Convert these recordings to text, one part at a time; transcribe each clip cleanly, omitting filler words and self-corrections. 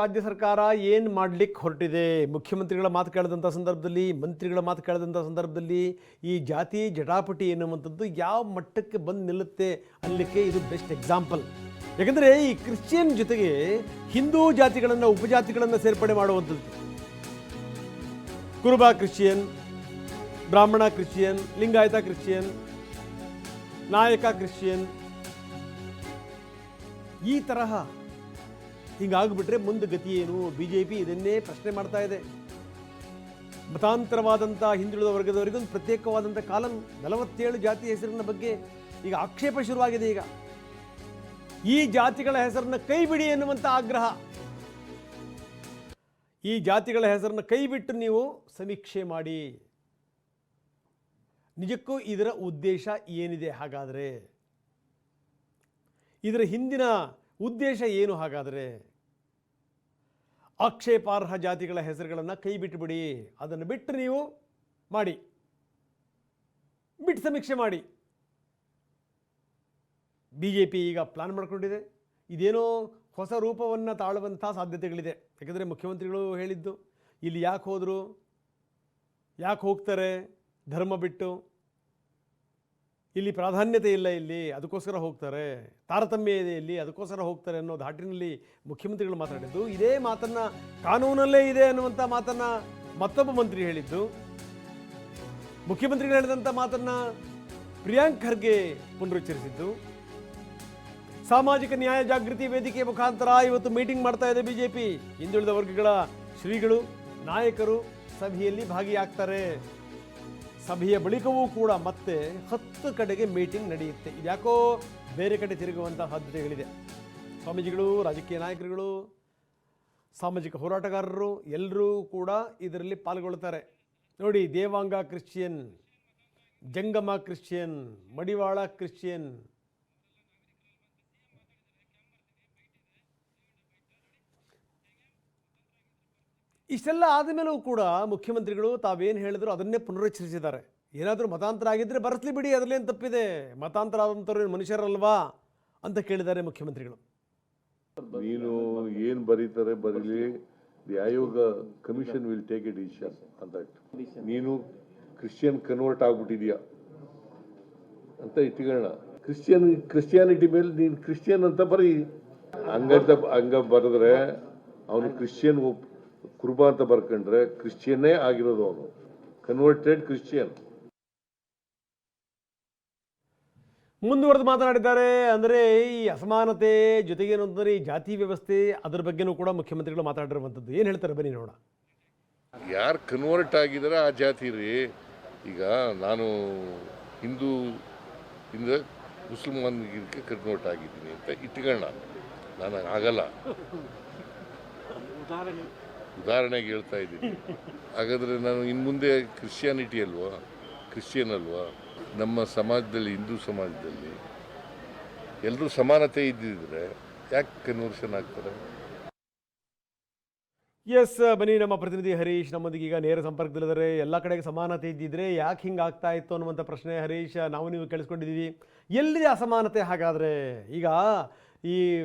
ರಾಜ್ಯ ಸರ್ಕಾರ ಏನು ಮಾಡಲಿಕ್ಕೆ ಹೊರಟಿದೆ? ಮುಖ್ಯಮಂತ್ರಿಗಳ ಮಾತು ಕೇಳಿದಂಥ ಸಂದರ್ಭದಲ್ಲಿ, ಮಂತ್ರಿಗಳ ಮಾತು ಕೇಳಿದಂಥ ಸಂದರ್ಭದಲ್ಲಿ ಈ ಜಾತಿ ಜಟಾಪಟಿ ಎನ್ನುವಂಥದ್ದು ಯಾವ ಮಟ್ಟಕ್ಕೆ ಬಂದು ನಿಲ್ಲುತ್ತೆ ಅನ್ನಲಿಕ್ಕೆ ಇದು ಬೆಸ್ಟ್ ಎಕ್ಸಾಂಪಲ್. ಯಾಕಂದರೆ ಈ ಕ್ರಿಶ್ಚಿಯನ್ ಜೊತೆಗೆ ಹಿಂದೂ ಜಾತಿಗಳನ್ನು ಉಪಜಾತಿಗಳನ್ನು ಸೇರ್ಪಡೆ ಮಾಡುವಂಥದ್ದು. ಕುರುಬ ಕ್ರಿಶ್ಚಿಯನ್, ಬ್ರಾಹ್ಮಣ ಕ್ರಿಶ್ಚಿಯನ್, ಲಿಂಗಾಯತ ಕ್ರಿಶ್ಚಿಯನ್, ನಾಯಕ ಕ್ರಿಶ್ಚಿಯನ್, ಈ ತರಹ ಹೀಗಾಗ್ಬಿಟ್ರೆ ಮುಂದೆ ಗತಿ ಏನು? BJP ಇದನ್ನೇ ಪ್ರಶ್ನೆ ಮಾಡ್ತಾ ಇದೆ. ಮತಾಂತರವಾದಂಥ ಹಿಂದುಳಿದ ವರ್ಗದವರಿಗೂ ಒಂದು ಪ್ರತ್ಯೇಕವಾದಂಥ ಕಾಲಂ 47 ಜಾತಿ ಹೆಸರಿನ ಬಗ್ಗೆ ಈಗ ಆಕ್ಷೇಪ ಶುರುವಾಗಿದೆ. ಈಗ ಈ ಜಾತಿಗಳ ಹೆಸರನ್ನ ಕೈ ಬಿಡಿ ಎನ್ನುವಂಥ ಆಗ್ರಹ. ಈ ಜಾತಿಗಳ ಹೆಸರನ್ನ ಕೈ ಬಿಟ್ಟು ನೀವು ಸಮೀಕ್ಷೆ ಮಾಡಿ. ನಿಜಕ್ಕೂ ಇದರ ಉದ್ದೇಶ ಏನಿದೆ? ಹಾಗಾದರೆ ಇದರ ಹಿಂದಿನ ಉದ್ದೇಶ ಏನು? ಹಾಗಾದರೆ ಆಕ್ಷೇಪಾರ್ಹ ಜಾತಿಗಳ ಹೆಸರುಗಳನ್ನು ಕೈ ಬಿಟ್ಟುಬಿಡಿ. ಅದನ್ನು ಬಿಟ್ಟು ನೀವು ಮಾಡಿ, ಬಿಟ್ಟು ಸಮೀಕ್ಷೆ ಮಾಡಿ. BJP ಈಗ ಪ್ಲಾನ್ ಮಾಡಿಕೊಂಡಿದೆ. ಇದೇನೋ ಹೊಸ ರೂಪವನ್ನು ತಾಳುವಂಥ ಸಾಧ್ಯತೆಗಳಿದೆ. ಯಾಕಂದರೆ ಮುಖ್ಯಮಂತ್ರಿಗಳು ಹೇಳಿದ್ದು, ಇಲ್ಲಿ ಯಾಕೆ ಹೋದರು, ಯಾಕೆ ಹೋಗ್ತಾರೆ ಧರ್ಮ ಬಿಟ್ಟು, ಇಲ್ಲಿ ಪ್ರಾಧಾನ್ಯತೆ ಇಲ್ಲ, ಇಲ್ಲಿ ಅದಕ್ಕೋಸ್ಕರ ಹೋಗ್ತಾರೆ, ತಾರತಮ್ಯ ಇದೆ ಇಲ್ಲಿ ಅದಕ್ಕೋಸ್ಕರ ಹೋಗ್ತಾರೆ ಅನ್ನೋ ಧಾಟಿನಲ್ಲಿ ಮುಖ್ಯಮಂತ್ರಿಗಳು ಮಾತಾಡಿದ್ದು. ಇದೇ ಮಾತನ್ನು ಕಾನೂನಲ್ಲೇ ಇದೆ ಅನ್ನುವಂಥ ಮಾತನ್ನು ಮತ್ತೊಬ್ಬ ಮಂತ್ರಿ ಹೇಳಿದ್ದು. ಮುಖ್ಯಮಂತ್ರಿಗಳು ಹೇಳಿದಂಥ ಮಾತನ್ನು ಪ್ರಿಯಾಂಕ್ ಖರ್ಗೆ ಪುನರುಚ್ಚರಿಸಿದ್ದು. ಸಾಮಾಜಿಕ ನ್ಯಾಯ ಜಾಗೃತಿ ವೇದಿಕೆ ಮುಖಾಂತರ ಇವತ್ತು ಮೀಟಿಂಗ್ ಮಾಡ್ತಾ ಇದೆ BJP. ಹಿಂದುಳಿದ ವರ್ಗಗಳ ಶ್ರೀಗಳು, ನಾಯಕರು ಸಭೆಯಲ್ಲಿ ಭಾಗಿಯಾಗ್ತಾರೆ. ಸಭೆಯ ಬಳಿಕವೂ ಕೂಡ ಮತ್ತೆ 10 ಕಡೆಗೆ ಮೀಟಿಂಗ್ ನಡೆಯುತ್ತೆ. ಇದ್ಯಾಕೋ ಬೇರೆ ಕಡೆ ತಿರುಗುವಂಥ ಸಾಧ್ಯತೆಗಳಿದೆ. ಸ್ವಾಮೀಜಿಗಳು, ರಾಜಕೀಯ ನಾಯಕರುಗಳು, ಸಾಮಾಜಿಕ ಹೋರಾಟಗಾರರು ಎಲ್ಲರೂ ಕೂಡ ಇದರಲ್ಲಿ ಪಾಲ್ಗೊಳ್ತಾರೆ. ನೋಡಿ, ದೇವಾಂಗ ಕ್ರಿಶ್ಚಿಯನ್, ಜಂಗಮ ಕ್ರಿಶ್ಚಿಯನ್, ಮಡಿವಾಳ ಕ್ರಿಶ್ಚಿಯನ್, ಇಷ್ಟೆಲ್ಲ ಆದಮೇಲೂ ಕೂಡ ಮುಖ್ಯಮಂತ್ರಿಗಳು ತಾವೇನು ಹೇಳಿದ್ರು ಅದನ್ನೇ ಪುನರುಚ್ಚರಿಸಿದ್ದಾರೆ. ಏನಾದರೂ ಮತಾಂತರ ಆಗಿದ್ದರೆ ಬರೆಸಲಿ ಬಿಡಿ, ಅದರಲ್ಲೇನು ತಪ್ಪಿದೆ, ಮತಾಂತರ ಆದಂಥವ್ರು ಮನುಷ್ಯರಲ್ವಾ ಅಂತ ಕೇಳಿದ್ದಾರೆ ಮುಖ್ಯಮಂತ್ರಿಗಳು. ನೀನು ಏನು ಬರೀತಾರೆ ಬರೀಲಿ, ದಿ ಆಯೋಗ commission will take A decision ಅಂತ. ನೀನು ಕ್ರಿಶ್ಚಿಯನ್ ಕನ್ವರ್ಟ್ ಆಗ್ಬಿಟ್ಟಿದ್ಯಾ ಅಂತ ಇಟ್ಕೊಳ್ಳೋಣ. ಕ್ರಿಶ್ಚಿಯಾನಿಟಿ ಮೇಲೆ ನೀನು ಕ್ರಿಶ್ಚಿಯನ್ ಅಂತ ಬರೀ. ಹಂಗ ಬರೆದ್ರೆ ಅವನು ಕ್ರಿಶ್ಚಿಯನ್, ಕುರುಬ ಅಂತ ಬರ್ಕೊಂಡ್ರೆ ಕ್ರಿಶ್ಚಿಯನ್ನೇ ಆಗಿರೋದು, ಅವನು ಕನ್ವರ್ಟೆಡ್ ಕ್ರಿಶ್ಚಿಯನ್. ಮುಂದುವರೆದು ಮಾತನಾಡಿದ್ದಾರೆ. ಅಂದರೆ ಈ ಅಸಮಾನತೆ ಜೊತೆಗೇನು ಅಂತಂದರೆ ಈ ಜಾತಿ ವ್ಯವಸ್ಥೆ, ಅದರ ಬಗ್ಗೆನೂ ಕೂಡ ಮುಖ್ಯಮಂತ್ರಿಗಳು ಮಾತಾಡಿರುವಂಥದ್ದು. ಏನು ಹೇಳ್ತಾರೆ ಬನ್ನಿ ನೋಡೋಣ. ಯಾರು ಕನ್ವರ್ಟ್ ಆಗಿದ್ದಾರೆ ಆ ಜಾತಿ ರೀ. ಈಗ ನಾನು ಹಿಂದೂ ಇಂದ ಮುಸಲ್ಮಾನ್ಗೆ ಕನ್ವರ್ಟ್ ಆಗಿದ್ದೀನಿ ಅಂತ ಇಟ್ಕೊಳ್ಳೋಣ. ನಾನು ಆಗಲ್ಲ, ಉದಾಹರಣೆಗೆ ಹೇಳ್ತಾ ಇದ್ದೀನಿ. ಹಾಗಾದರೆ ನಾನು ಇನ್ನು ಮುಂದೆ ಕ್ರಿಶ್ಚಿಯಾನಿಟಿ ಅಲ್ವಾ, ಕ್ರಿಶ್ಚಿಯನ್ ಅಲ್ವಾ? ನಮ್ಮ ಸಮಾಜದಲ್ಲಿ, ಹಿಂದೂ ಸಮಾಜದಲ್ಲಿ ಎಲ್ಲರೂ ಸಮಾನತೆ ಇದ್ದಿದ್ರೆ ಯಾಕೆ ಕನ್ವರ್ಷನ್ ಆಗ್ತಾರೆ? ಎಸ್, ಬನ್ನಿ, ನಮ್ಮ ಪ್ರತಿನಿಧಿ ಹರೀಶ್ ನಮ್ಮೊಂದಿಗೆ ಈಗ ನೇರ ಸಂಪರ್ಕದಲ್ಲಿದ್ದಾರೆ. ಎಲ್ಲ ಕಡೆಗೆ ಸಮಾನತೆ ಇದ್ದಿದ್ರೆ ಯಾಕೆ ಹಿಂಗೆ ಆಗ್ತಾ ಇತ್ತು ಅನ್ನುವಂಥ ಪ್ರಶ್ನೆ ಹರೀಶ್ ನಾವು ನೀವು ಕೇಳಿಸ್ಕೊಂಡಿದ್ದೀವಿ. ಎಲ್ಲಿದೆ ಅಸಮಾನತೆ? ಹಾಗಾದರೆ ಈಗ ಈ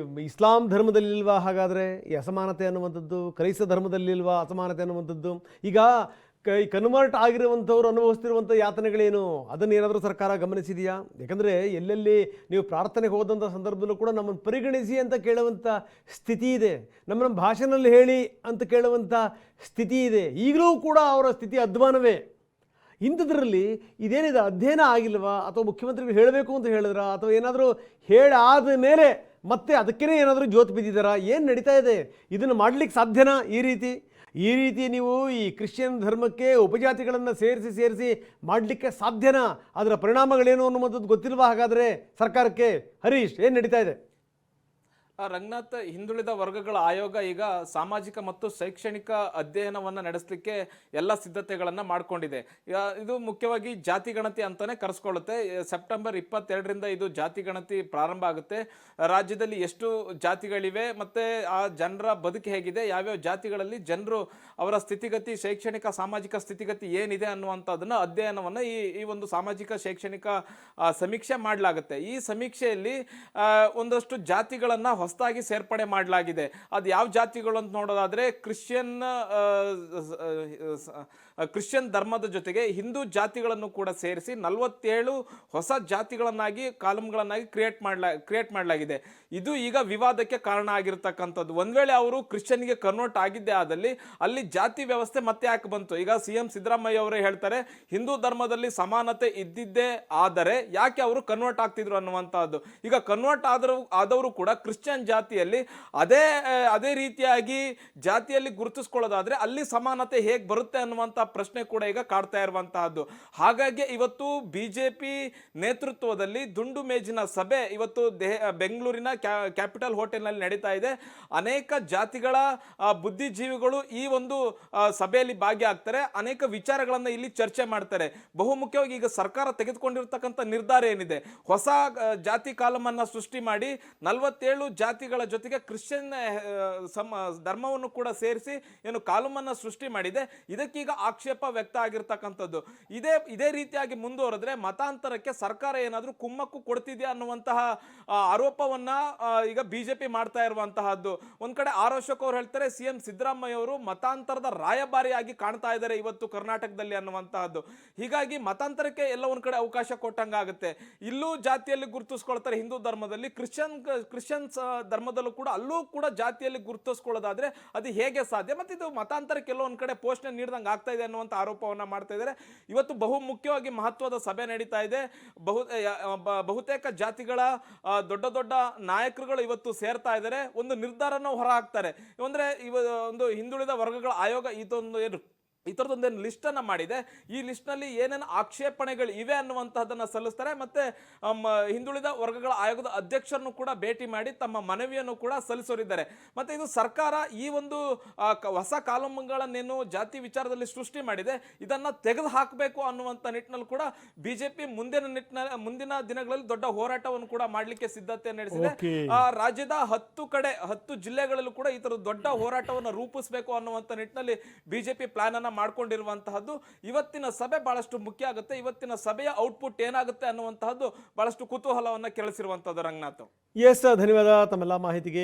ಇಸ್ಲಾಂ ಧರ್ಮದಲ್ಲಿಲ್ವಾ ಹಾಗಾದರೆ ಈ ಅಸಮಾನತೆ ಅನ್ನುವಂಥದ್ದು? ಕ್ರೈಸ್ತ ಧರ್ಮದಲ್ಲಿಲ್ವಾ ಅಸಮಾನತೆ ಅನ್ನುವಂಥದ್ದು? ಈಗ ಕನ್ವರ್ಟ್ ಆಗಿರುವಂಥವ್ರು ಅನುಭವಿಸ್ತಿರುವಂಥ ಯಾತನೆಗಳೇನು, ಅದನ್ನೇನಾದರೂ ಸರ್ಕಾರ ಗಮನಿಸಿದೆಯಾ? ಯಾಕಂದರೆ ಎಲ್ಲೆಲ್ಲಿ ನೀವು ಪ್ರಾರ್ಥನೆಗೆ ಹೋದಂಥ ಸಂದರ್ಭದಲ್ಲೂ ಕೂಡ ನಮ್ಮನ್ನು ಪರಿಗಣಿಸಿ ಅಂತ ಕೇಳುವಂಥ ಸ್ಥಿತಿ ಇದೆ, ನಮ್ಮ ಭಾಷೆನಲ್ಲಿ ಹೇಳಿ ಅಂತ ಕೇಳುವಂಥ ಸ್ಥಿತಿ ಇದೆ. ಈಗಲೂ ಕೂಡ ಅವರ ಸ್ಥಿತಿ ಅಧ್ವಾನವೇ. ಇಂಥದ್ರಲ್ಲಿ ಇದೇನಿದೆ, ಅಧ್ಯಯನ ಆಗಿಲ್ವಾ? ಅಥವಾ ಮುಖ್ಯಮಂತ್ರಿಗಳು ಹೇಳಬೇಕು ಅಂತ ಹೇಳಿದ್ರಾ? ಅಥವಾ ಏನಾದರೂ ಹೇಳಾದ ಮೇಲೆ ಮತ್ತೆ ಅದಕ್ಕೇ ಏನಾದರೂ ಜೋತು ಬಿದ್ದಿದ್ದಾರಾ? ಏನು ನಡೀತಾ ಇದೆ? ಇದನ್ನು ಮಾಡಲಿಕ್ಕೆ ಸಾಧ್ಯನಾ? ಈ ರೀತಿ ನೀವು ಈ ಕ್ರಿಶ್ಚಿಯನ್ ಧರ್ಮಕ್ಕೆ ಉಪಜಾತಿಗಳನ್ನು ಸೇರಿಸಿ ಮಾಡಲಿಕ್ಕೆ ಸಾಧ್ಯನಾ? ಅದರ ಪರಿಣಾಮಗಳೇನು ಅನ್ನುವಂಥದ್ದು ಗೊತ್ತಿಲ್ವಾ ಹಾಗಾದರೆ ಸರ್ಕಾರಕ್ಕೆ? ಹರೀಶ್, ಏನು ನಡೀತಾ ಇದೆ? ರಂಗನಾಥ್, ಹಿಂದುಳಿದ ವರ್ಗಗಳ ಆಯೋಗ ಈಗ ಸಾಮಾಜಿಕ ಮತ್ತು ಶೈಕ್ಷಣಿಕ ಅಧ್ಯಯನವನ್ನು ನಡೆಸಲಿಕ್ಕೆ ಎಲ್ಲ ಸಿದ್ಧತೆಗಳನ್ನು ಮಾಡಿಕೊಂಡಿದೆ. ಇದು ಮುಖ್ಯವಾಗಿ ಜಾತಿ ಗಣತಿ ಅಂತಾನೆ ಕರೆಸ್ಕೊಳ್ಳುತ್ತೆ. ಸೆಪ್ಟೆಂಬರ್ 22ರಿಂದ ಇದು ಜಾತಿ ಗಣತಿ ಪ್ರಾರಂಭ ಆಗುತ್ತೆ. ರಾಜ್ಯದಲ್ಲಿ ಎಷ್ಟು ಜಾತಿಗಳಿವೆ ಮತ್ತು ಆ ಜನರ ಬದುಕು ಹೇಗಿದೆ, ಯಾವ್ಯಾವ ಜಾತಿಗಳಲ್ಲಿ ಜನರು ಅವರ ಸ್ಥಿತಿಗತಿ, ಶೈಕ್ಷಣಿಕ ಸಾಮಾಜಿಕ ಸ್ಥಿತಿಗತಿ ಏನಿದೆ ಅನ್ನುವಂಥದ್ದನ್ನು ಅಧ್ಯಯನವನ್ನು ಈ ಒಂದು ಸಾಮಾಜಿಕ ಶೈಕ್ಷಣಿಕ ಸಮೀಕ್ಷೆ ಮಾಡಲಾಗುತ್ತೆ. ಈ ಸಮೀಕ್ಷೆಯಲ್ಲಿ ಒಂದಷ್ಟು ಜಾತಿಗಳನ್ನು ಹೊಸದಾಗಿ ಸೇರ್ಪಡೆ ಮಾಡಲಾಗಿದೆ. ಅದು ಯಾವ ಜಾತಿಗಳು ಅಂತ ನೋಡೋದಾದ್ರೆ ಕ್ರಿಶ್ಚಿಯನ್ ಧರ್ಮದ ಜೊತೆಗೆ ಹಿಂದೂ ಜಾತಿಗಳನ್ನು ಕೂಡ ಸೇರಿಸಿ 47 ಹೊಸ ಜಾತಿಗಳನ್ನಾಗಿ ಕಾಲಮ್ಗಳನ್ನಾಗಿ ಕ್ರಿಯೇಟ್ ಮಾಡಲಾಗಿದೆ. ಇದು ಈಗ ವಿವಾದಕ್ಕೆ ಕಾರಣ ಆಗಿರ್ತಕ್ಕಂಥದ್ದು. ಒಂದ್ ವೇಳೆ ಅವರು ಕ್ರಿಶ್ಚಿಯನ್ಗೆ ಕನ್ವರ್ಟ್ ಆಗಿದ್ದೇ ಆದಲ್ಲಿ ಅಲ್ಲಿ ಜಾತಿ ವ್ಯವಸ್ಥೆ ಮತ್ತೆ ಯಾಕೆ ಬಂತು? ಈಗ CM ಸಿದ್ದರಾಮಯ್ಯ ಅವರೇ ಹೇಳ್ತಾರೆ, ಹಿಂದೂ ಧರ್ಮದಲ್ಲಿ ಸಮಾನತೆ ಇದ್ದಿದ್ದೇ ಆದರೆ ಯಾಕೆ ಅವರು ಕನ್ವರ್ಟ್ ಆಗ್ತಿದ್ರು ಅನ್ನುವಂತಹದ್ದು. ಈಗ ಕನ್ವರ್ಟ್ ಆದವರು ಕೂಡ ಕ್ರಿಶ್ಚಿಯನ್ ಜಾತಿಯಲ್ಲಿ ಅದೇ ರೀತಿಯಾಗಿ ಜಾತಿಯಲ್ಲಿ ಗುರುತಿಸ್ಕೊಳ್ಳೋದಾದ್ರೆ ಅಲ್ಲಿ ಸಮಾನತೆ ಹೇಗೆ ಬರುತ್ತೆ ಅನ್ನುವಂತ ಪ್ರಶ್ನೆ ಕೂಡ ಈಗ ಕಾಡ್ತಾ ಇರುವಂತಹದ್ದು. ಹಾಗಾಗಿ ಇವತ್ತು ಬಿಜೆಪಿ ನೇತೃತ್ವದಲ್ಲಿ ದುಂಡು ಮೇಜಿನ ಸಭೆ ಇವತ್ತು ಬೆಂಗಳೂರಿನ ಕ್ಯಾಪಿಟಲ್ ಹೋಟೆಲ್ನಲ್ಲಿ ನಡೀತಾ ಇದೆ. ಅನೇಕ ಜಾತಿಗಳ ಬುದ್ಧಿಜೀವಿಗಳು ಈ ಒಂದು ಸಭೆಯಲ್ಲಿ ಭಾಗಿಯಾಗ್ತಾರೆ. ಅನೇಕ ವಿಚಾರಗಳನ್ನ ಇಲ್ಲಿ ಚರ್ಚೆ ಮಾಡ್ತಾರೆ. ಬಹುಮುಖ್ಯವಾಗಿ ಈಗ ಸರ್ಕಾರ ತೆಗೆದುಕೊಂಡಿರ್ತಕ್ಕಂಥ ನಿರ್ಧಾರ ಏನಿದೆ, ಹೊಸ ಜಾತಿ ಕಾಲಮ್ ಅನ್ನ ಸೃಷ್ಟಿ ಮಾಡಿ 47 ಜಾತಿಗಳ ಜೊತೆಗೆ ಕ್ರಿಶ್ಚಿಯನ್ ಧರ್ಮವನ್ನು ಕೂಡ ಸೇರಿಸಿ ಏನು ಕಾಲಮ್ ಅನ್ನ ಸೃಷ್ಟಿ ಮಾಡಿದೆ. ಇದಕ್ಕೀಗ ಆಕ್ಷೇಪ ವ್ಯಕ್ತ ಆಗಿರ್ತಕ್ಕಂಥದ್ದು. ಇದೇ ರೀತಿಯಾಗಿ ಮುಂದುವರೆದ್ರೆ ಮತಾಂತರಕ್ಕೆ ಸರ್ಕಾರ ಏನಾದ್ರೂ ಕುಮ್ಮಕ್ಕು ಕೊಡ್ತಿದ್ಯಾ ಅನ್ನುವಂತಹ ಆರೋಪವನ್ನ ಈಗ ಬಿಜೆಪಿ ಮಾಡ್ತಾ ಇರುವಂತಹದ್ದು. ಒಂದ್ ಕಡೆ ಆರ್ ಅಶೋಕ್ ಅವರು ಹೇಳ್ತಾರೆ, CM ಸಿದ್ದರಾಮಯ್ಯ ಅವರು ಮತಾಂತರದ ರಾಯಭಾರಿಯಾಗಿ ಕಾಣ್ತಾ ಇದ್ದಾರೆ ಇವತ್ತು ಕರ್ನಾಟಕದಲ್ಲಿ ಅನ್ನುವಂತಹದ್ದು. ಹೀಗಾಗಿ ಮತಾಂತರಕ್ಕೆ ಎಲ್ಲ ಒಂದ್ ಕಡೆ ಅವಕಾಶ ಕೊಟ್ಟಂಗಾಗುತ್ತೆ. ಇಲ್ಲೂ ಜಾತಿಯಲ್ಲಿ ಗುರುತಿಸ್ಕೊಳ್ತಾರೆ ಹಿಂದೂ ಧರ್ಮದಲ್ಲಿ, ಕ್ರಿಶ್ಚಿಯನ್ ಧರ್ಮದಲ್ಲೂ ಕೂಡ ಅಲ್ಲೂ ಕೂಡ ಜಾತಿಯಲ್ಲಿ ಗುರುತಿಸ್ಕೊಳ್ಳೋದಾದ್ರೆ ಅದು ಹೇಗೆ ಸಾಧ್ಯ? ಮತ್ತೆ ಇದು ಮತಾಂತರಕ್ಕೆ ಎಲ್ಲೋ ಒಂದ್ ಕಡೆ ಪೋಷಣೆ ನೀಡಿದಂಗೆ ಆಗ್ತಾ ಇದೆ ಅನ್ನುವಂಥ ಆರೋಪವನ್ನ ಮಾಡ್ತಾ ಇದ್ದಾರೆ. ಇವತ್ತು ಬಹುಮುಖ್ಯವಾಗಿ ಮಹತ್ವದ ಸಭೆ ನಡೀತಾ ಇದೆ. ಬಹುತೇಕ ಜಾತಿಗಳ ದೊಡ್ಡ ನಾಯಕರುಗಳು ಇವತ್ತು ಸೇರ್ತಾ ಇದ್ದಾರೆ. ಒಂದು ನಿರ್ಧಾರನ ಹೊರ ಹಾಕ್ತಾರೆ. ಅಂದ್ರೆ ಒಂದು ಹಿಂದುಳಿದ ವರ್ಗಗಳ ಆಯೋಗ ಈ ಥರದೊಂದೇನು ಲಿಸ್ಟ್ ಅನ್ನ ಮಾಡಿದೆ. ಈ ಲಿಸ್ಟ್ ನಲ್ಲಿ ಏನೇನು ಆಕ್ಷೇಪಣೆಗಳು ಇವೆ ಅನ್ನುವಂತಹದನ್ನ ಸಲ್ಲಿಸ್ತಾರೆ. ಮತ್ತೆ ಹಿಂದುಳಿದ ವರ್ಗಗಳ ಆಯೋಗದ ಅಧ್ಯಕ್ಷರನ್ನು ಕೂಡ ಭೇಟಿ ಮಾಡಿ ತಮ್ಮ ಮನವಿಯನ್ನು ಕೂಡ ಸಲ್ಲಿಸೋರಿದ್ದಾರೆ. ಮತ್ತೆ ಇದು ಸರ್ಕಾರ ಈ ಒಂದು ಹೊಸ ಕಾಲಮ್ಗಳನ್ನೇನು ಜಾತಿ ವಿಚಾರದಲ್ಲಿ ಸೃಷ್ಟಿ ಮಾಡಿದೆ ಇದನ್ನ ತೆಗೆದು ಹಾಕಬೇಕು ಅನ್ನುವಂತ ನಿಟ್ಟಿನಲ್ಲಿ ಕೂಡ ಬಿಜೆಪಿ ಮುಂದಿನ ದಿನಗಳಲ್ಲಿ ದೊಡ್ಡ ಹೋರಾಟವನ್ನು ಕೂಡ ಮಾಡಲಿಕ್ಕೆ ಸಿದ್ಧತೆ ನಡೆಸಿದೆ. ರಾಜ್ಯದ 10 ಜಿಲ್ಲೆಗಳಲ್ಲೂ ಕೂಡ ಈ ತರ ದೊಡ್ಡ ಹೋರಾಟವನ್ನು ರೂಪಿಸಬೇಕು ಅನ್ನುವಂತ ನಿಟ್ಟಿನಲ್ಲಿ ಬಿಜೆಪಿ ಪ್ಲಾನ್ ಅನ್ನ ಮಾಡ್ಕೊಂಡಿರುವಂತಹದ್ದು. ಇವತ್ತಿನ ಸಭೆ ಬಹಳಷ್ಟು ಮುಖ್ಯ ಆಗುತ್ತೆ. ಇವತ್ತಿನ ಸಭೆಯ ಔಟ್ಪುಟ್ ಏನಾಗುತ್ತೆ ಅನ್ನುವಂತಹದ್ದು ಬಹಳಷ್ಟು ಕುತೂಹಲವನ್ನ ಕೆಳಿಸಿರುವಂತಹದ್ದು. ರಂಗನಾಥ್, ಎಸ್, ಧನ್ಯವಾದ ತಮ್ಮೆಲ್ಲ ಮಾಹಿತಿಗೆ.